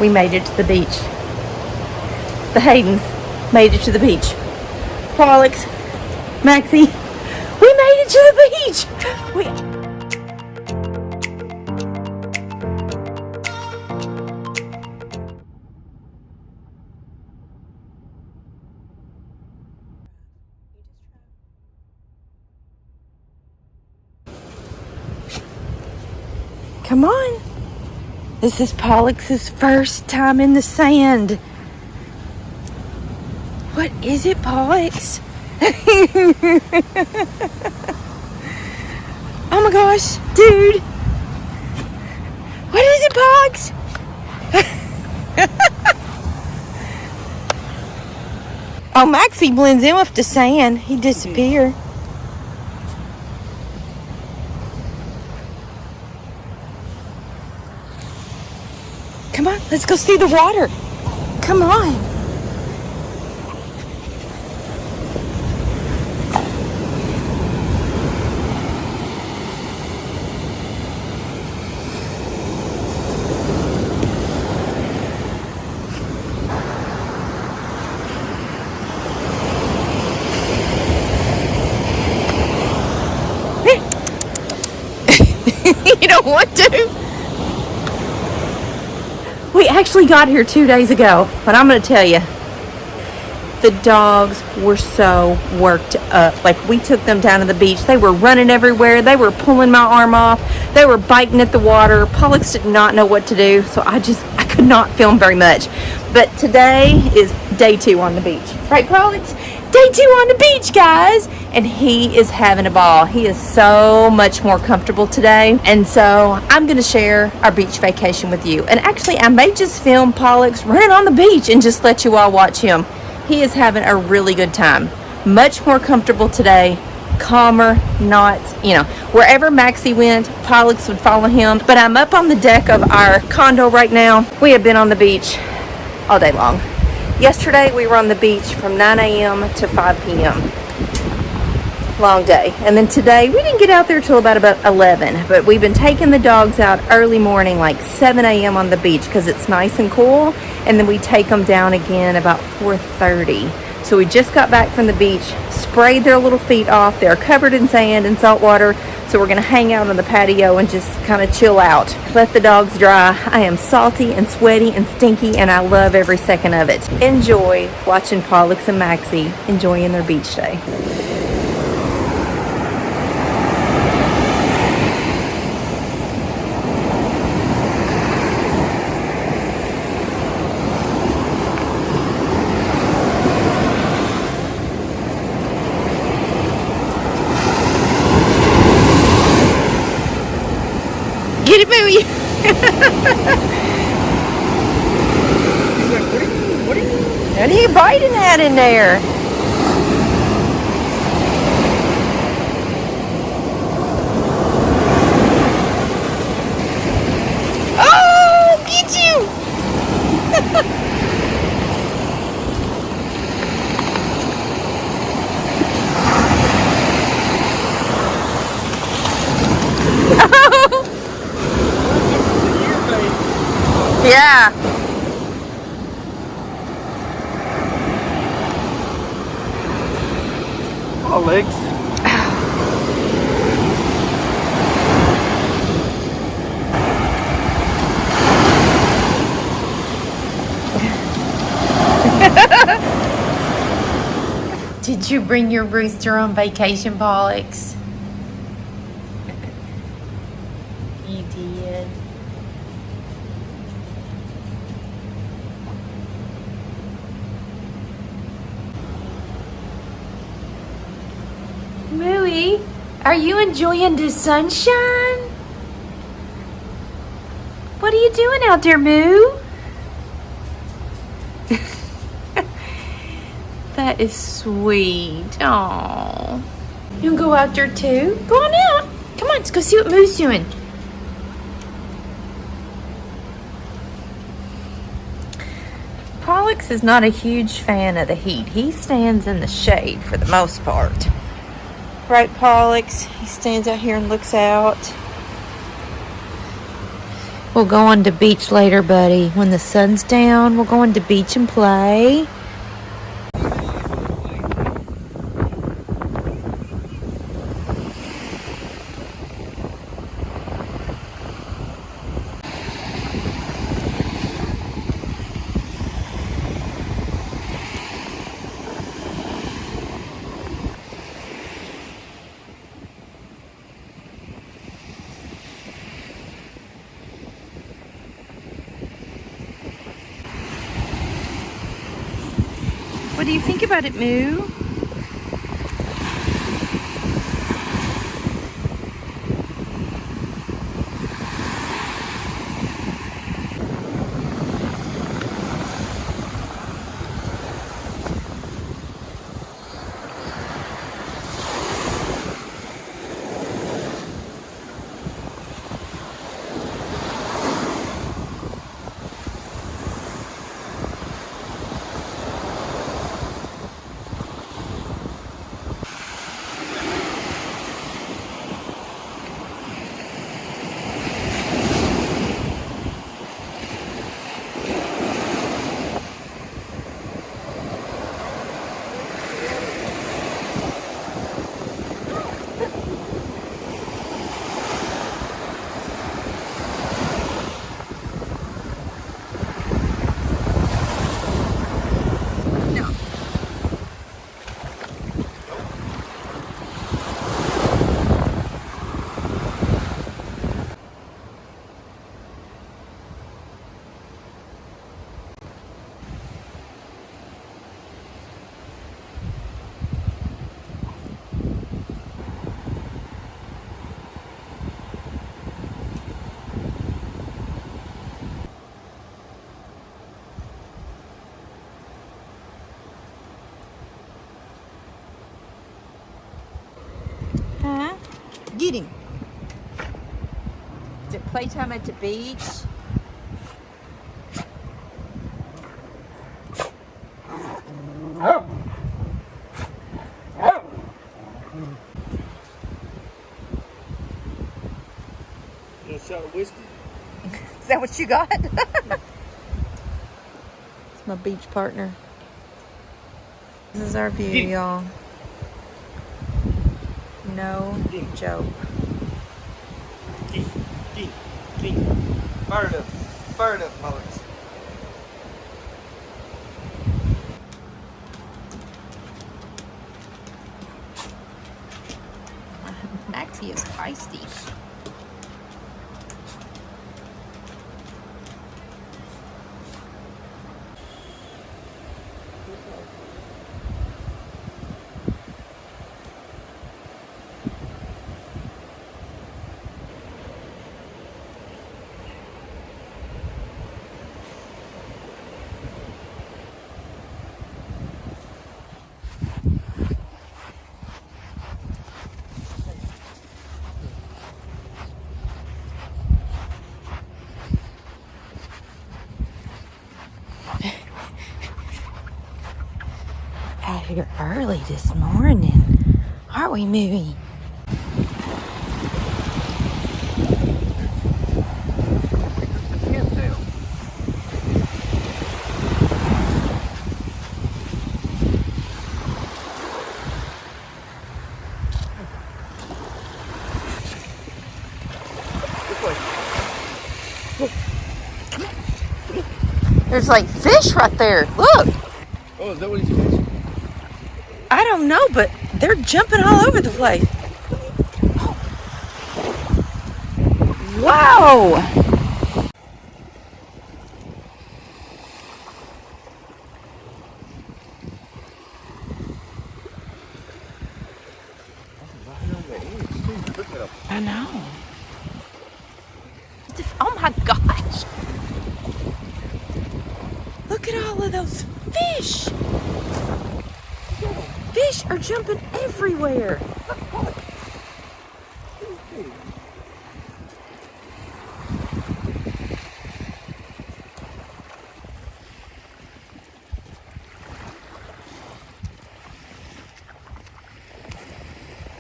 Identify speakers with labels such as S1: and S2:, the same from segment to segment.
S1: We made it to the beach. The Haydens made it to the beach. Pollux, Maxie, we made it to the beach. Come on. This is Pollux's first time in the sand. What is it, Pollux? Oh my gosh, dude. What is it, Pollux? Oh, Maxie blends in with the sand. He disappeared. Come on, let's go see the water. Come on. You don't want to? We actually got here 2 days ago, but I'm going to tell you, the dogs were so worked up. Like, we took them down to the beach. They were running everywhere. They were pulling my arm off. They were biting at the water. Pollux did not know what to do, so I could not film very much. But today is day 2 on the beach. Right, Pollux? Day 2 on the beach, guys. And he is having a ball. He is so much more comfortable today. And so I'm going to share our beach vacation with you. And actually, I may just film Pollux running on the beach and just let you all watch him. He is having a really good time. Much more comfortable today. Calmer, not, wherever Maxie went, Pollux would follow him. But I'm up on the deck of our condo right now. We have been on the beach all day long. Yesterday, we were on the beach from 9 a.m. to 5 p.m. Long day. And then today, we didn't get out there till about 11. But we've been taking the dogs out early morning, like 7 a.m. on the beach because it's nice and cool. And then we take them down again about 4:30. So we just got back from the beach, sprayed their little feet off. They're covered in sand and salt water. So we're going to hang out on the patio and just kind of chill out. Let the dogs dry. I am salty and sweaty and stinky, and I love every second of it. Enjoy watching Pollux and Maxie enjoying their beach day. Get it, Bowie! What are you biting at in there? Oh, get you! Yeah.
S2: Oh, legs.
S1: Did you bring your rooster on vacation, Pollux? You did. Mooey, are you enjoying the sunshine? What are you doing out there, Moo? That is sweet. Aww. You can go out there too? Go on out. Come on, let's go see what Moo's doing. Pollux is not a huge fan of the heat. He stands in the shade for the most part. Right, Pollux? He stands out here and looks out. We'll go on to beach later, buddy. When the sun's down, we'll go on to beach and play. What do you think about it, Moo? Huh? Get him. Is it playtime at the beach?
S2: A shot of whiskey.
S1: Is that what you got? It's my beach partner. This is our view, y'all. No joke.
S2: Fire it up. Fire it up, Alex.
S1: Maxie is feisty. Out here early this morning, aren't we, Movie? There's like fish right there. Look.
S2: Oh, is that what he's catching?
S1: I don't know, but they're jumping all over the place. Wow. I know. Oh my gosh. Look at all of those fish. Fish are jumping everywhere.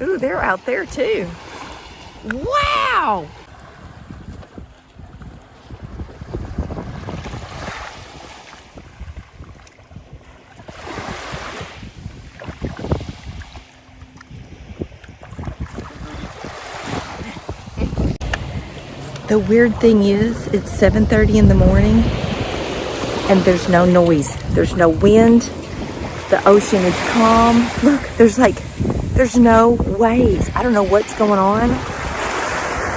S1: Ooh, they're out there too. Wow. The weird thing is, it's 7:30 in the morning and there's no noise. There's no wind. The ocean is calm. Look, there's no waves. I don't know what's going on.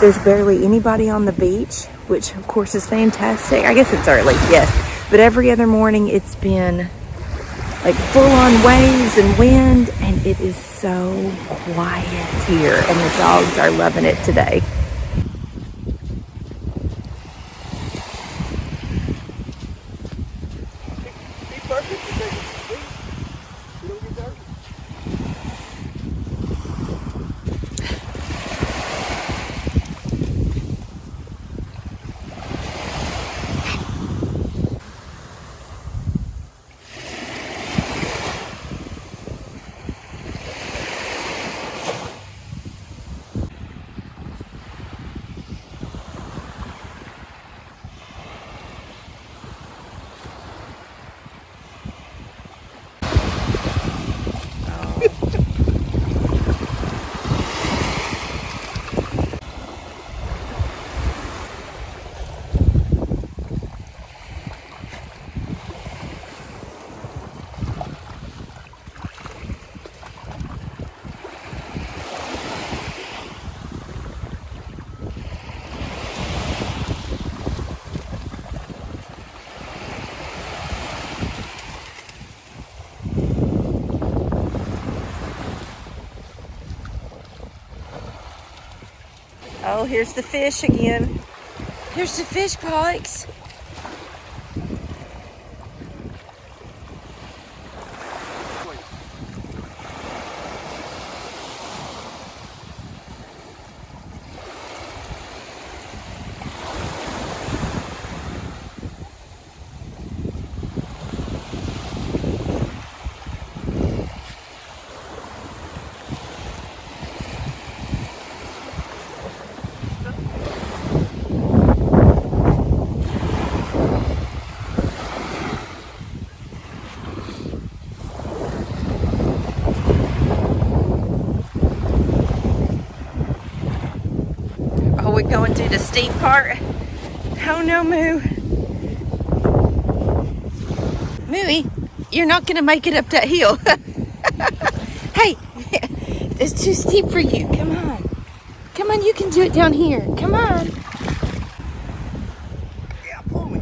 S1: There's barely anybody on the beach, which of course is fantastic. I guess it's early, yes. But every other morning it's been like full on waves and wind, and it is so quiet here, and the dogs are loving it today.
S2: Be perfect to take it to the beach. You don't get dirty.
S1: Oh, here's the fish again. Here's the fish, Pollux. Oh, we're going through the steep part. Oh no, Moo. Mooey, you're not gonna make it up that hill. Hey, it's too steep for you. Come on. Come on, you can do it down here. Come on.
S2: Yeah, pull me.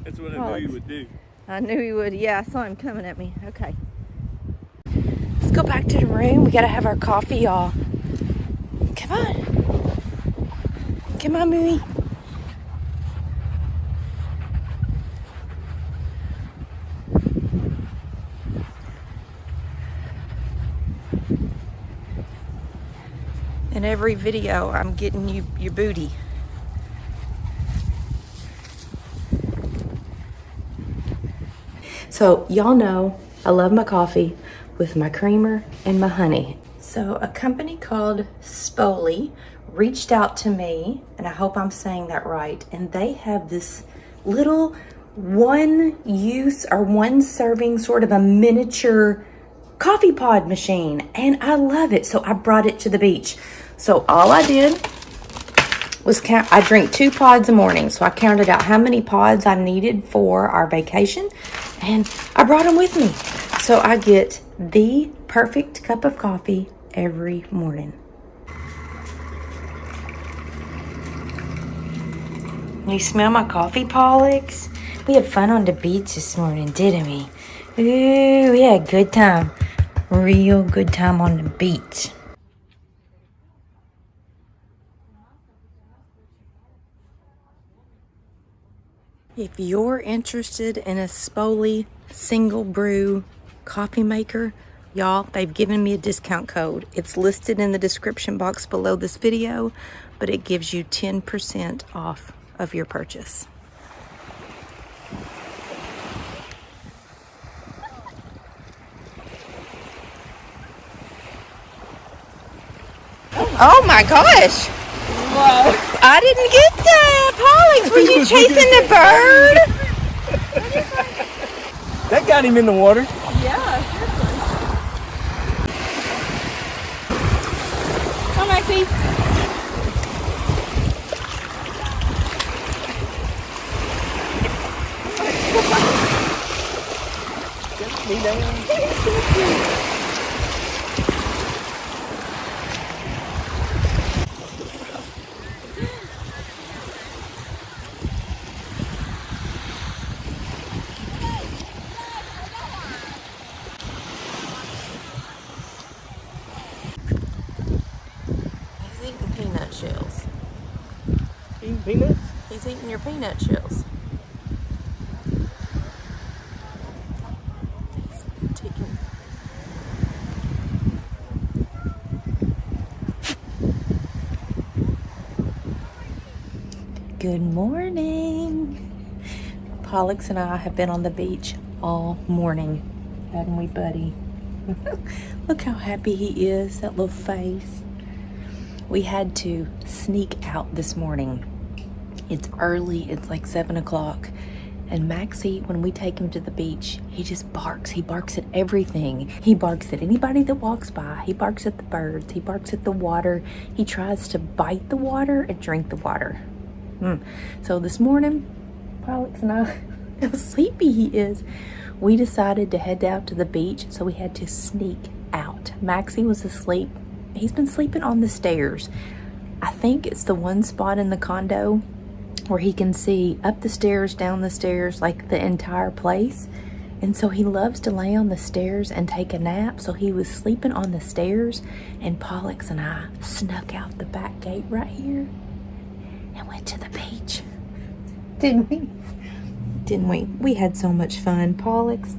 S2: That's what I knew you would do.
S1: I knew he would. Yeah, I saw him coming at me. Okay. Let's go back to the room. We gotta have our coffee, y'all. Come on. Come on, Mooey. In every video, I'm getting you your booty. So y'all know I love my coffee with my creamer and my honey. So a company called Spoli reached out to me, and I hope I'm saying that right, and they have this little one use or one serving sort of a miniature coffee pod machine, and I love it. So I brought it to the beach. So all I did was I drink 2 pods a morning. So I counted out how many pods I needed for our vacation, and I brought them with me. So I get the perfect cup of coffee every morning. You smell my coffee, Pollux? We had fun on the beach this morning, didn't we? Ooh, we had a good time. Real good time on the beach. If you're interested in a Spoli single brew coffee maker, y'all, they've given me a discount code. It's listed in the description box below this video, but it gives you 10% off of your purchase. Oh my gosh!
S2: Wow.
S1: I didn't get that! Pollux, were you chasing the bird?
S2: That got him in the water.
S1: Yeah, seriously. Come, Maxie.
S2: Me down.
S1: He's eating peanut shells.
S2: Eating peanuts?
S1: He's eating your peanut shells. He's taking. Good morning. Pollux and I have been on the beach all morning, hadn't we, buddy? Look how happy he is, that little face. We had to sneak out this morning. It's early, it's like 7 o'clock. And Maxie, when we take him to the beach, he just barks. He barks at everything. He barks at anybody that walks by. He barks at the birds. He barks at the water. He tries to bite the water and drink the water. So this morning, Pollux and I, how sleepy he is, we decided to head out to the beach, so we had to sneak out. Maxie was asleep. He's been sleeping on the stairs. I think it's the one spot in the condo where he can see up the stairs, down the stairs, like the entire place. And so he loves to lay on the stairs and take a nap. So he was sleeping on the stairs, and Pollux and I snuck out the back gate right here and went to the beach. Didn't we? Didn't we? We had so much fun, Pollux.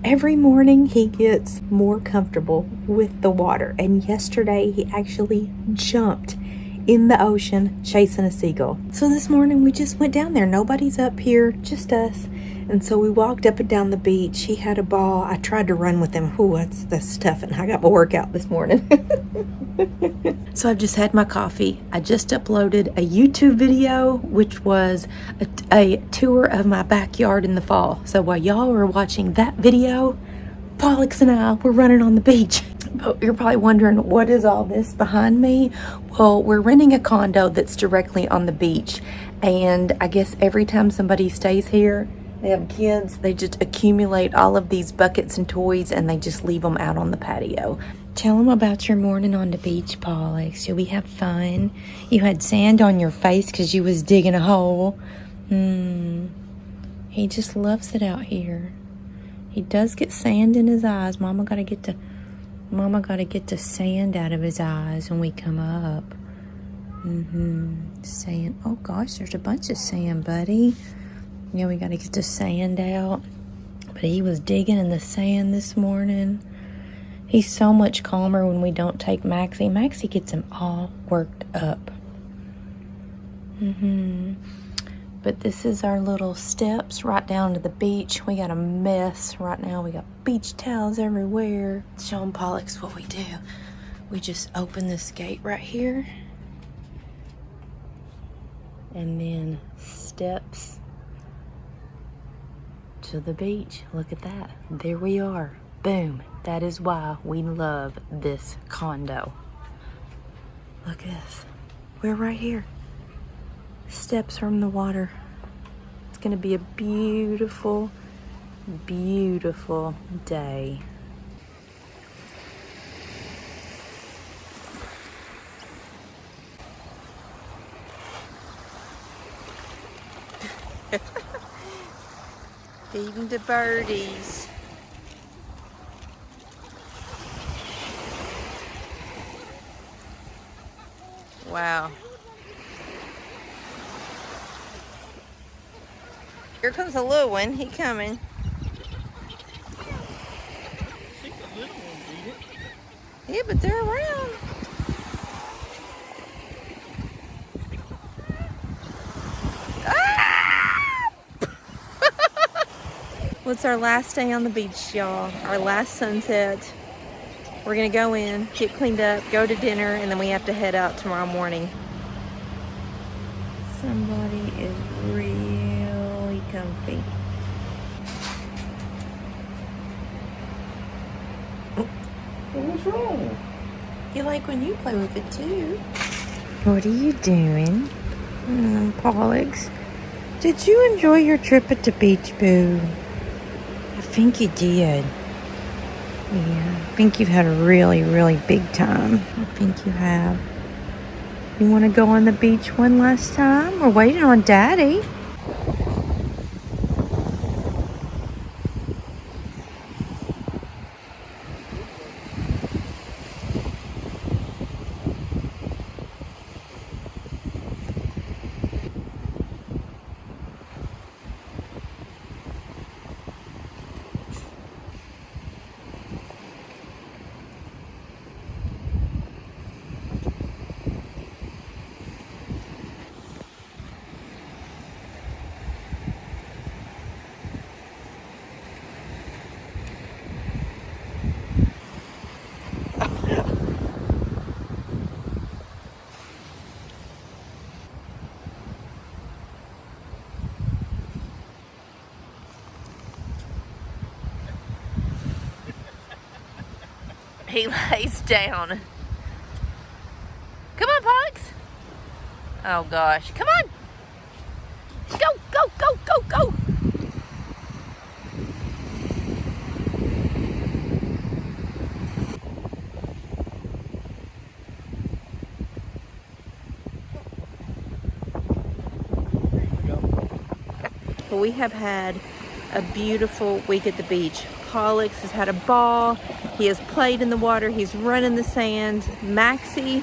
S1: Every morning he gets more comfortable with the water, and yesterday he actually jumped in the ocean chasing a seagull. So this morning we just went down there. Nobody's up here, just us. And so we walked up and down the beach. He had a ball. I tried to run with him. Ooh, that's tough. And I got my workout this morning. So I've just had my coffee. I just uploaded a YouTube video, which was a tour of my backyard in the fall. So while y'all were watching that video, Pollux and I were running on the beach. But you're probably wondering, what is all this behind me? Well, we're renting a condo that's directly on the beach. And I guess every time somebody stays here, they have kids, they just accumulate all of these buckets and toys, and they just leave them out on the patio. Tell them about your morning on the beach, Pollux. Did we have fun? You had sand on your face because you was digging a hole. He just loves it out here. He does get sand in his eyes. Mama gotta get the sand out of his eyes when we come up. Sand. Oh gosh, there's a bunch of sand, buddy. Yeah, we gotta get the sand out. But he was digging in the sand this morning. He's so much calmer when we don't take Maxie. Maxie gets him all worked up. But this is our little steps right down to the beach. We got a mess right now. We got beach towels everywhere. Show Pollux what we do. We just open this gate right here. And then steps to the beach. Look at that. There we are. Boom. That is why we love this condo. Look at this. We're right here. Steps from the water. It's gonna be a beautiful, beautiful day. Feeding the birdies. Wow. Here comes a little one. He coming.
S2: See the little ones eat it.
S1: Yeah, but they're around. Ah! Well, it's our last day on the beach, y'all. Our last sunset. We're gonna go in, get cleaned up, go to dinner, and then we have to head out tomorrow morning. Somebody is really comfy.
S2: What's wrong?
S1: You like when you play with it too. What are you doing? Pollux, did you enjoy your trip at the beach, boo? I think you did. Yeah, I think you've had a really, really big time. I think you have. You want to go on the beach one last time? We're waiting on Daddy. He lays down. Come on, Pollux. Oh gosh, come on. Go, go, go, go, go. Well, we have had a beautiful week at the beach. Pollux has had a ball. He has played in the water. He's run in the sand. Maxie,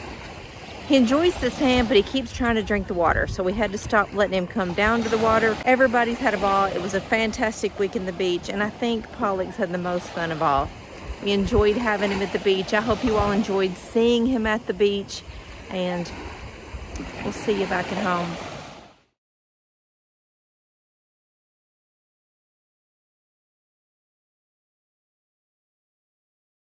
S1: he enjoys the sand, but he keeps trying to drink the water. So we had to stop letting him come down to the water. Everybody's had a ball. It was a fantastic week in the beach, and I think Pollux had the most fun of all. We enjoyed having him at the beach. I hope you all enjoyed seeing him at the beach, and we'll see you back at home.